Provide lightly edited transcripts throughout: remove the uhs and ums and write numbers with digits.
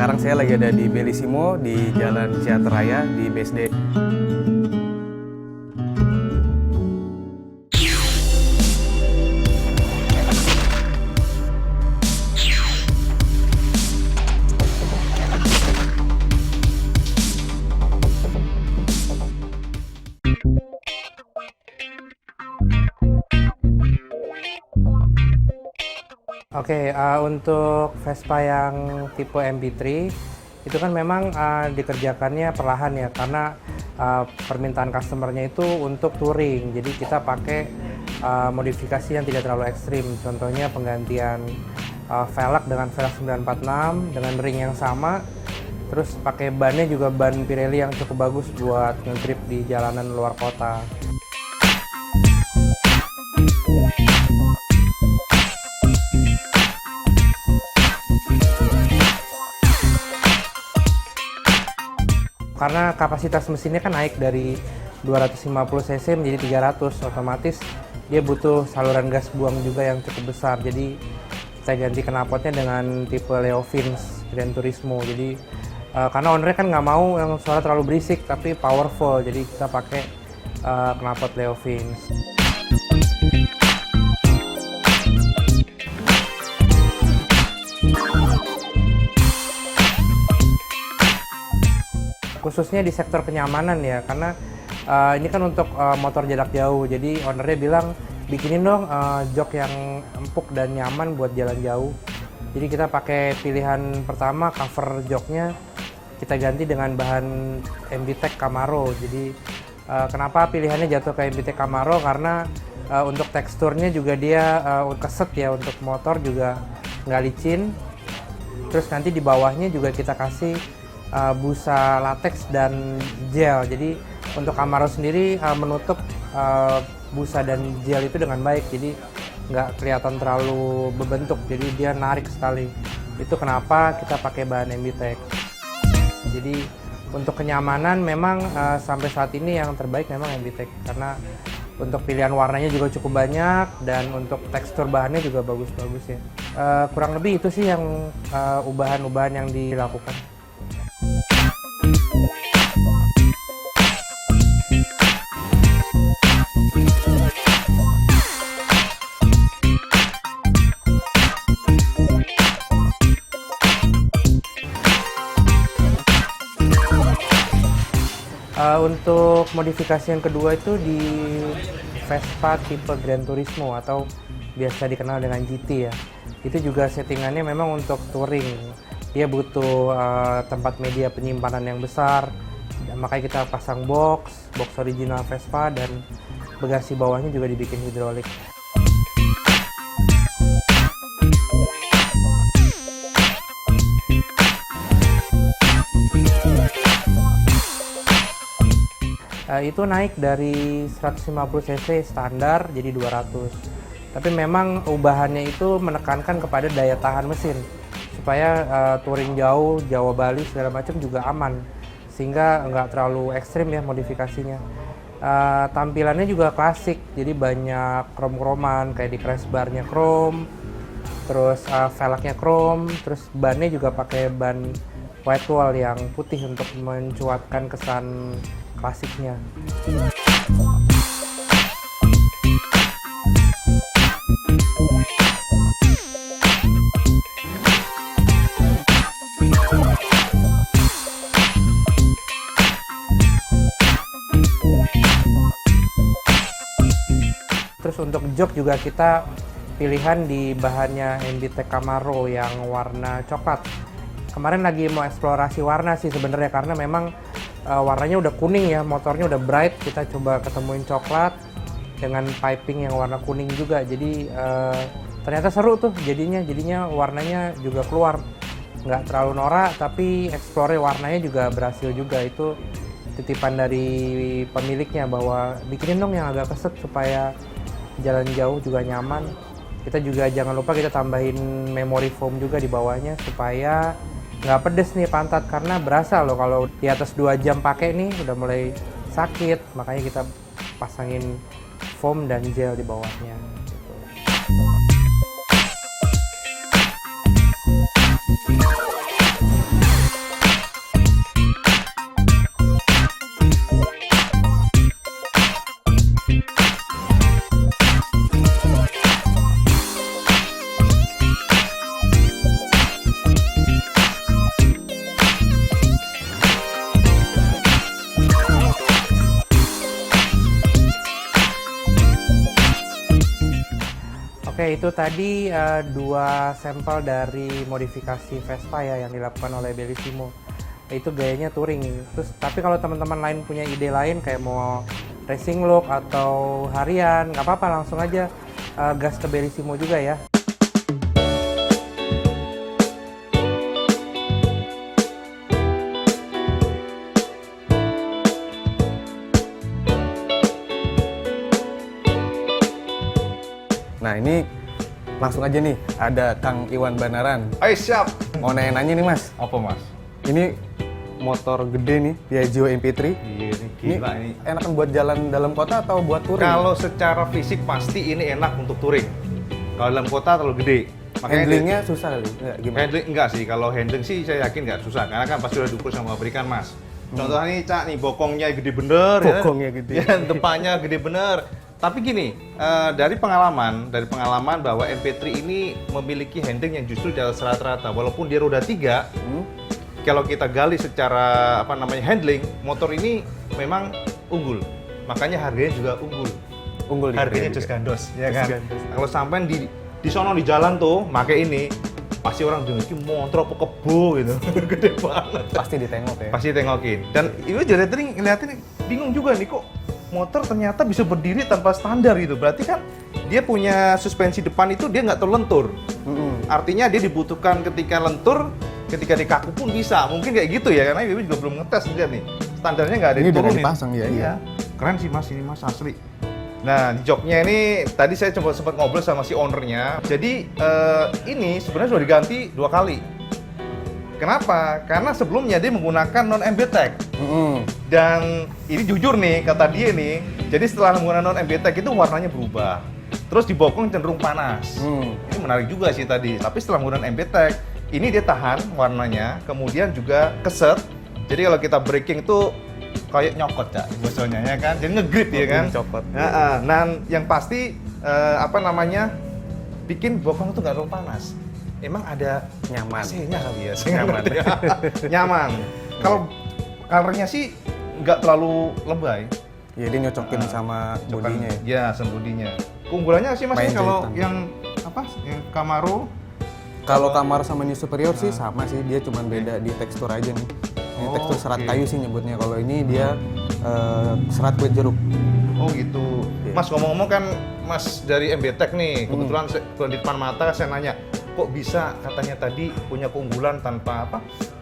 Sekarang saya lagi ada di Bellissimo di Jalan Ciater Raya di BSD. Oke, untuk Vespa yang tipe MP3 itu kan memang dikerjakannya perlahan ya, karena permintaan customernya itu untuk touring. Jadi kita pakai modifikasi yang tidak terlalu ekstrim. Contohnya penggantian velg dengan velg 946 dengan ring yang sama. Terus pakai bannya juga ban Pirelli yang cukup bagus buat nge-grip di jalanan luar kota. Karena kapasitas mesinnya kan naik dari 250 cc menjadi 300, otomatis dia butuh saluran gas buang juga yang cukup besar. Jadi kita ganti knalpotnya dengan tipe Leo Fins Gran Turismo. Jadi karena ownernya kan nggak mau yang suara terlalu berisik tapi powerful, jadi kita pakai knalpot Leo Fins. Khususnya di sektor kenyamanan ya, karena ini kan untuk motor jarak jauh, jadi ownernya bilang bikinin dong jok yang empuk dan nyaman buat jalan jauh. Jadi kita pakai pilihan pertama, cover joknya kita ganti dengan bahan MBTEC Camaro. Jadi kenapa pilihannya jatuh ke MBTEC Camaro, karena untuk teksturnya juga dia keset ya, untuk motor juga nggak licin. Terus nanti di bawahnya juga kita kasih busa latex dan gel. Jadi untuk Camaro sendiri menutup busa dan gel itu dengan baik, jadi nggak kelihatan terlalu berbentuk, jadi dia narik sekali. Itu kenapa kita pakai bahan MBTEC. Jadi untuk kenyamanan memang sampai saat ini yang terbaik memang MBTEC, karena untuk pilihan warnanya juga cukup banyak dan untuk tekstur bahannya juga bagus-bagus ya. Kurang lebih itu sih yang ubahan-ubahan yang dilakukan. Untuk modifikasi yang kedua itu di Vespa tipe Gran Turismo atau biasa dikenal dengan GT ya. Itu juga settingannya memang untuk touring. Dia butuh tempat media penyimpanan yang besar, makanya kita pasang box original Vespa, dan bagasi bawahnya juga dibikin hidrolik. Itu naik dari 150 cc standar jadi 200. Tapi memang ubahannya itu menekankan kepada daya tahan mesin supaya touring jauh, Jawa Bali segala macam juga aman, sehingga nggak terlalu ekstrim ya modifikasinya. Tampilannya juga klasik, jadi banyak krom-kroman kayak di crash barnya krom, terus velgnya krom, terus bannya juga pakai ban white wall yang putih untuk mencuatkan kesan klasiknya. Terus untuk jok juga kita pilihan di bahannya MBTEC Camaro yang warna coklat. Kemarin lagi mau eksplorasi warna sih sebenarnya, karena memang warnanya udah kuning ya, motornya udah bright. Kita coba ketemuin coklat dengan piping yang warna kuning juga. Jadi ternyata seru tuh jadinya warnanya juga keluar, nggak terlalu norak, tapi explore warnanya juga berhasil juga. Itu titipan dari pemiliknya bahwa bikinin dong yang agak keset supaya jalan jauh juga nyaman. Kita juga jangan lupa kita tambahin memory foam juga di bawahnya supaya nggak pedes nih pantat, karena berasa loh kalau di atas 2 jam pakai nih udah mulai sakit. Makanya kita pasangin foam dan gel di bawahnya gitu. Oke, itu tadi dua sampel dari modifikasi Vespa ya yang dilakukan oleh Bellissimo. Itu gayanya touring. Terus tapi kalau teman-teman lain punya ide lain kayak mau racing look atau harian, nggak apa-apa, langsung aja gas ke Bellissimo juga ya. Nah ini langsung aja nih, ada Kang Iwan Banaran. Ayo siap. Mau nanya-nanya nih Mas, Apa Mas? ini motor gede nih, Piaggio MP3. Iya ini gila ini. Enakan buat jalan dalam kota atau buat touring? Kalau secara fisik pasti ini enak untuk touring. Kalau dalam kota terlalu gede. handlingnya susah kali, gimana? Handling enggak sih, kalau handling sih saya yakin nggak susah karena kan pasti udah diukur sama pabrikan Mas. Contohnya nih Cak nih bokongnya gede bener Bokongnya gede. ya, depannya gede bener. Tapi gini, dari pengalaman bahwa MP3 ini memiliki handling yang justru di atas rata-rata. Walaupun dia roda 3, kalau kita gali secara handling, motor ini memang unggul. Makanya harganya juga unggul. Unggul Harganya juga. just gandos, ya kan? Just gandos. Kalau sampai di sono di jalan tuh, pakai ini, pasti orang bilang ini motor apa kebo gitu, gede banget. Pasti ditengok ya. Pasti tengokin. Dan itu jadi ngeliatin bingung juga nih kok motor ternyata bisa berdiri tanpa standar gitu. Berarti kan dia punya suspensi depan itu dia nggak terlentur. Artinya dia dibutuhkan ketika lentur, ketika di kaku pun bisa. Mungkin kayak gitu ya, karena Ibu juga belum ngetes lihat nih. Standarnya nggak ada Ini udah diturunin. dipasang ya, iya. Keren sih Mas, ini Mas asli. Nah, di joknya ini tadi saya coba sempat ngobrol sama si ownernya. Jadi ini sebenarnya sudah diganti 2 kali. Kenapa? Karena sebelumnya dia menggunakan non MBTEC. Dan ini jujur nih kata dia nih. Jadi setelah menggunakan non MBTEC itu warnanya berubah. Terus di bokong cenderung panas. Ini menarik juga sih tadi. Tapi setelah menggunakan MBTEC, ini dia tahan warnanya, kemudian juga keset. Jadi kalau kita braking tuh kayak nyokot Cak, bosonya ya kan. Jadi nge-grip ya kan. Copot. Nah, yang pasti bikin bokong tuh nggak terlalu panas. Emang ada Nyaman. AC-nya kali ya. Nyaman. Nyaman. Kalau colornya sih nggak terlalu lebay. Ya dia nyocokin sama bodinya ya. Ya, sama bodinya. Keunggulannya sih Mas Main kalau jahitan. yang yang Camaro. Kalau Camaro sama New Superior sih sama sih, dia cuma beda di tekstur aja nih. Ini Oh, tekstur serat oke. kayu sih nyebutnya. Kalau ini dia serat kulit jeruk. Oh gitu. Iya. Mas ngomong-ngomong kan Mas dari MBTEC nih, kebetulan di depan mata saya nanya, kok bisa katanya tadi punya keunggulan tanpa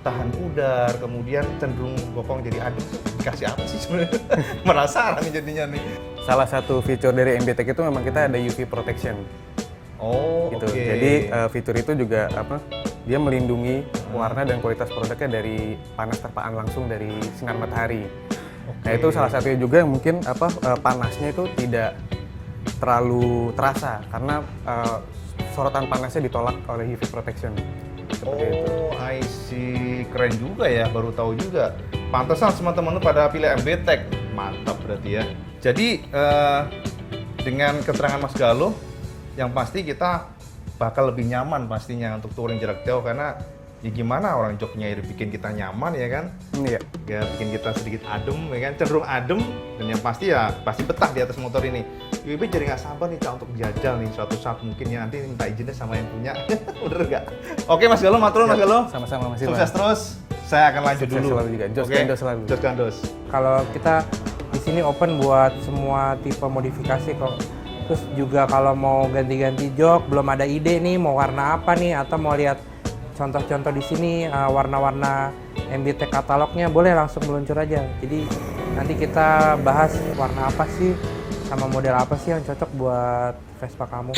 tahan udar, kemudian cenderung bokong jadi adem. Dikasih apa sih sebenarnya? Penasaran nih jadinya nih. Salah satu fitur dari MBTEC itu memang kita ada UV protection. Oh, Gitu. oke. Jadi fitur itu juga dia melindungi warna dan kualitas produknya dari panas terpaan langsung dari sinar matahari. Nah itu salah satunya juga yang mungkin panasnya itu tidak terlalu terasa karena sorotan panasnya ditolak oleh UV protection. Seperti itu. Oh, I see. Keren juga ya, baru tahu juga. Pantesan semua teman-teman pada pilih MBTEC. Mantap berarti ya. Jadi dengan keterangan Mas Galuh, yang pasti kita bakal lebih nyaman pastinya untuk touring jarak jauh karena ya gimana orang joknya itu bikin kita nyaman ya kan? Iya. Ya bikin kita sedikit adem ya kan, cenderung adem dan yang pasti ya pasti betah di atas motor ini. Ibu jadi nggak sabar nih Cak untuk jajal nih suatu saat mungkin ya nanti minta izinnya sama yang punya. Bener nggak? Oke Mas Galuh, matur Mas Galuh. Sama-sama Mas Iwan. Sukses terus. Saya akan lanjut Sukses dulu. selalu juga. Jos Oke? gandos selalu. Jos gandos. Kalau kita di sini open buat semua tipe modifikasi kok. Terus juga kalau mau ganti-ganti jok, belum ada ide nih mau warna apa nih atau mau lihat contoh-contoh di sini warna-warna MBTEC katalognya, boleh langsung meluncur aja. Jadi nanti kita bahas warna apa sih sama model apa sih yang cocok buat Vespa kamu.